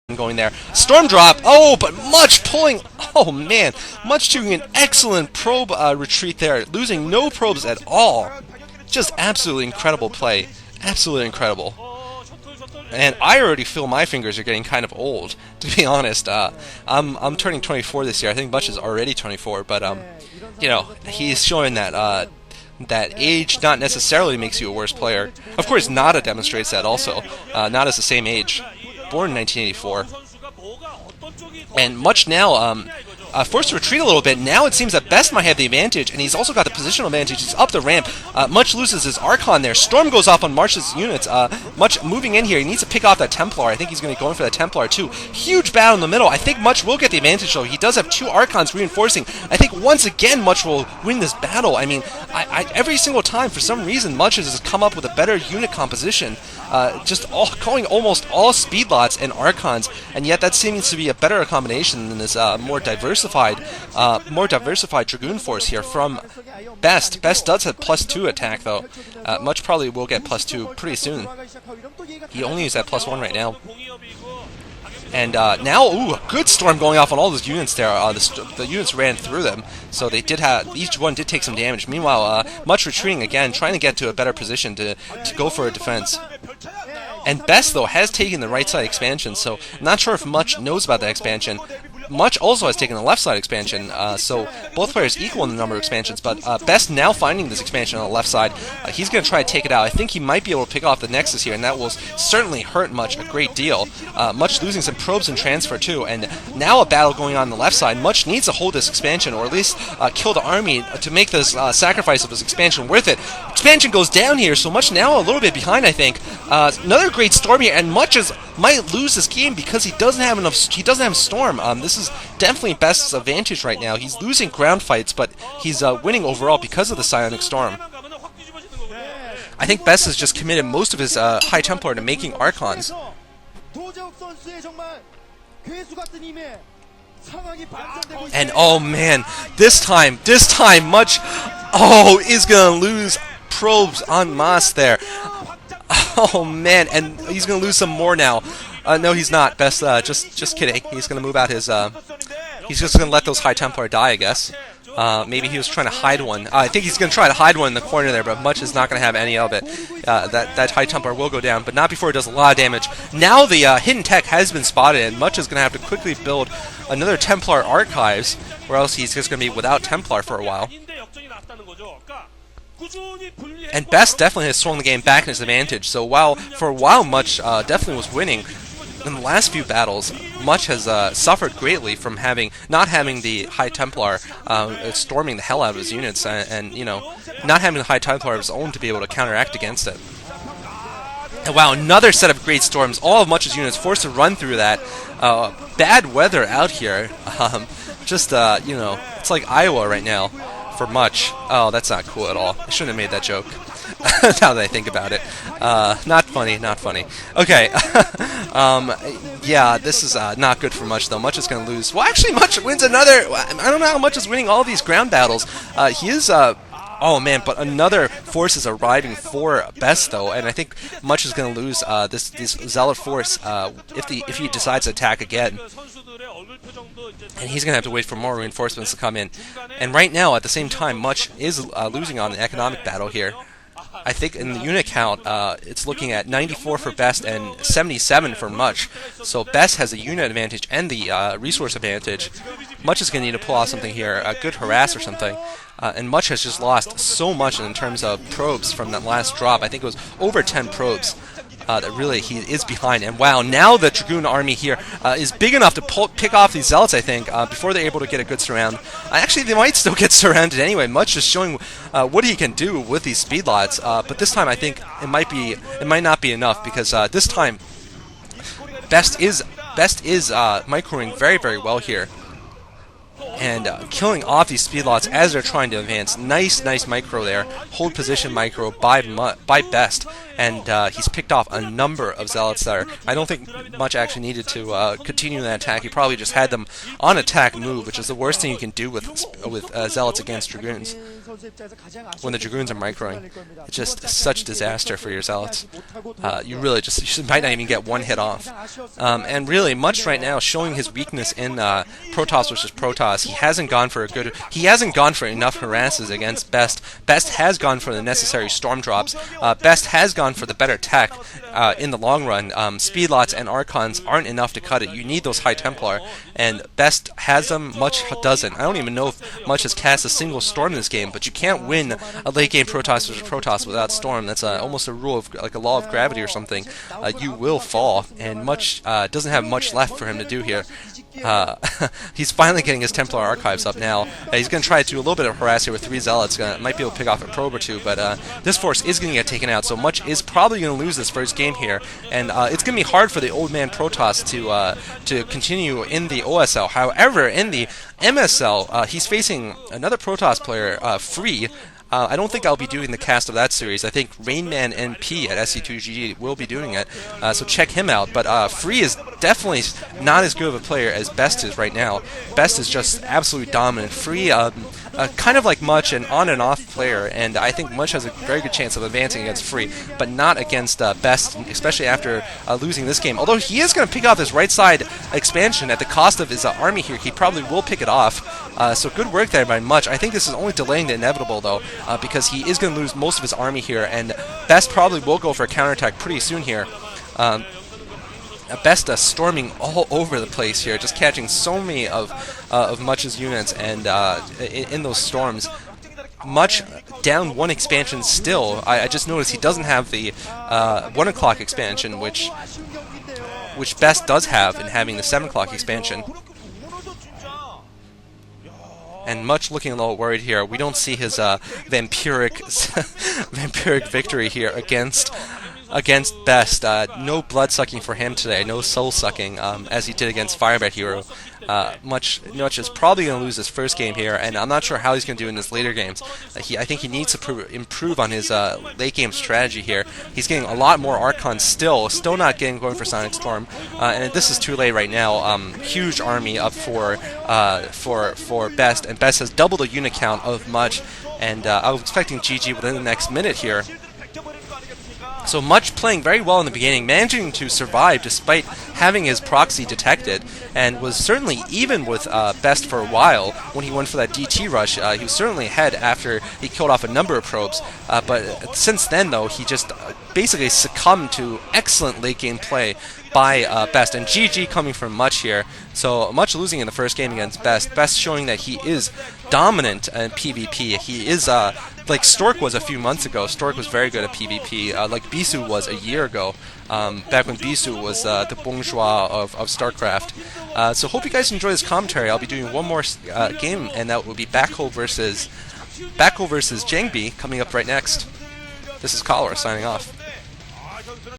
going there. Storm drop. Oh, but Much pulling. Oh man, Much doing an excellent probe retreat there, losing no probes at all. Just absolutely incredible play. Absolutely incredible. And I already feel my fingers are getting kind of old, to be honest. I'm turning 24 this year. I think Much is already 24, but you know, he's showing that that age not necessarily makes you a worse player. Of course, Nada demonstrates that also. Nada's the same age, born in 1984. And Much now forced to retreat a little bit. Now it seems that Best might have the advantage, and he's also got the positional advantage. He's up the ramp. Much loses his Archon there. Storm goes off on Much's units. Much moving in here. He needs to pick off that Templar. I think he's going to be going for that Templar too. Huge battle in the middle. I think Much will get the advantage though. He does have two Archons reinforcing. I think once again Much will win this battle. I mean, every single time, for some reason, Much has come up with a better unit composition. Just going almost all speed lots and Archons, and yet that seems to be a better combination than this more diversified Dragoon force here from Best. Best does have +2 attack though. Much probably will get +2 pretty soon. He only used that +1 right now. And now, ooh, a good storm going off on all those units there. The units ran through them, so they did have, each one did take some damage. Meanwhile, Much retreating again, trying to get to a better position to go for a defense. And Best, though, has taken the right side expansion, so I'm not sure if Much knows about that expansion. Much also has taken the left side expansion, so both players equal in the number of expansions, but Best now finding this expansion on the left side. He's going to try to take it out. I think he might be able to pick off the Nexus here, and that will certainly hurt Much a great deal. Much losing some probes and transfer too, and now a battle going on the left side. Much needs to hold this expansion, or at least kill the army to make this sacrifice of his expansion worth it. Expansion goes down here, so Much now a little bit behind, I think. Another great storm here, and Much might lose this game because he doesn't have enough. He doesn't have Storm. This is definitely Best's advantage right now. He's losing ground fights, but he's winning overall because of the Psionic Storm. I think Best has just committed most of his High Templar to making Archons. And oh man, this time Much is gonna lose probes en masse there. Oh man, and he's gonna lose some more now. No, he's not. Best, just kidding. He's gonna move out his. He's just gonna let those High Templar die, I guess. Maybe he was trying to hide one. I think he's gonna try to hide one in the corner there, but Much is not gonna have any of it. That High Templar will go down, but not before it does a lot of damage. Now the hidden tech has been spotted, and Much is gonna have to quickly build another Templar Archives, or else he's just gonna be without Templar for a while. And Best definitely has swung the game back in his advantage. So for a while Much definitely was winning, in the last few battles, Much has suffered greatly from not having the High Templar storming the hell out of his units, and you know, not having the High Templar of his own to be able to counteract against it. And wow, another set of great storms. All of Much's units forced to run through that. Bad weather out here. You know, it's like Iowa right now for Much. Oh, that's not cool at all. I shouldn't have made that joke. Now that I think about it. Not funny, not funny. Okay. Yeah, this is not good for Much, though. Much is going to lose. Well, actually, Much wins another. I don't know how Much is winning all these ground battles. He is... Oh man, but another force is arriving for Best though, and I think Much is going to lose this Zealot force if he decides to attack again. And he's going to have to wait for more reinforcements to come in. And right now, at the same time, Much is losing on an economic battle here. I think in the unit count, it's looking at 94 for Best and 77 for Much. So Best has a unit advantage and the resource advantage. Much is going to need to pull off something here, a good harass or something. And Much has just lost so much in terms of probes from that last drop. I think it was over 10 probes. That really he is behind. And wow, now the Dragoon army here is big enough to pick off these Zealots, I think, before they're able to get a good surround. Actually, they might still get surrounded anyway. Much is showing what he can do with these speed lots. But this time, I think it might not be enough, because this time Best is microing very, very well here. and killing off these speed lots as they're trying to advance. Nice micro there. Hold position micro by Best, and he's picked off a number of Zealots there. I don't think much actually needed to continue that attack. He probably just had them on attack move, which is the worst thing you can do with Zealots against Dragoons. When the Dragoons are microing, it's just such disaster for your Zealots. You really might not even get one hit off. And really, Much right now showing his weakness in Protoss versus Protoss. He hasn't gone for enough harasses against Best. Best has gone for the necessary storm drops. Best has gone for the better tech in the long run. Speedlots and Archons aren't enough to cut it. You need those High Templar, and Best has them, Much doesn't. I don't even know if Much has cast a single storm in this game, but you can't win a late game Protoss versus Protoss without storm. That's almost a rule of, like a law of gravity or something. You will fall, and Much doesn't have much left for him to do here. He's finally getting his Templar Archives up now. He's going to try to do a little bit of harass here with 3 Zealots. Might be able to pick off a probe or 2, but this force is going to get taken out, so Much is probably going to lose this first game here, and it's going to be hard for the old man Protoss to continue in the OSL. However, in the MSL, he's facing another Protoss player, Free. I don't think I'll be doing the cast of that series. I think Rainman NP at SC2GG will be doing it, so check him out. But Free is definitely not as good of a player as Best is right now. Best is just absolutely dominant. Free, kind of like Much, an on and off player, and I think Much has a very good chance of advancing against Free, but not against Best, especially after losing this game. Although he is going to pick off this right side expansion at the cost of his army here, he probably will pick it off. So good work there by Much. I think this is only delaying the inevitable, though, because he is going to lose most of his army here, and Best probably will go for a counterattack pretty soon here. Best storming all over the place here, just catching so many of Much's units, and in those storms. Much down 1 expansion still. I just noticed he doesn't have the 1 o'clock expansion, which Best does have in having the 7 o'clock expansion. And Much looking a little worried here. We don't see his vampiric victory here against Best. No blood sucking for him today. No soul sucking as he did against Firebat Hero. Much is probably going to lose his first game here, and I'm not sure how he's going to do in his later games. I think he needs to improve on his late game strategy here. He's getting a lot more Archons still not going for Sonic Storm, and this is too late right now. Huge army up for Best, and Best has double the unit count of Much, and I was expecting GG within the next minute here. So Much playing very well in the beginning, managing to survive despite having his proxy detected, and was certainly even with Best for a while when he went for that DT rush. He was certainly ahead after he killed off a number of probes, but since then, though, he just basically succumbed to excellent late game play by Best, and GG coming from Much here. So Much losing in the first game against Best. Best showing that he is dominant in PvP. He is like Stork was a few months ago. Stork was very good at PvP, like Bisu was a year ago, back when Bisu was the bourgeois of StarCraft. So hope you guys enjoy this commentary. I'll be doing one more game, and that will be Backho versus Jangbi coming up right next. This is Cholera signing off.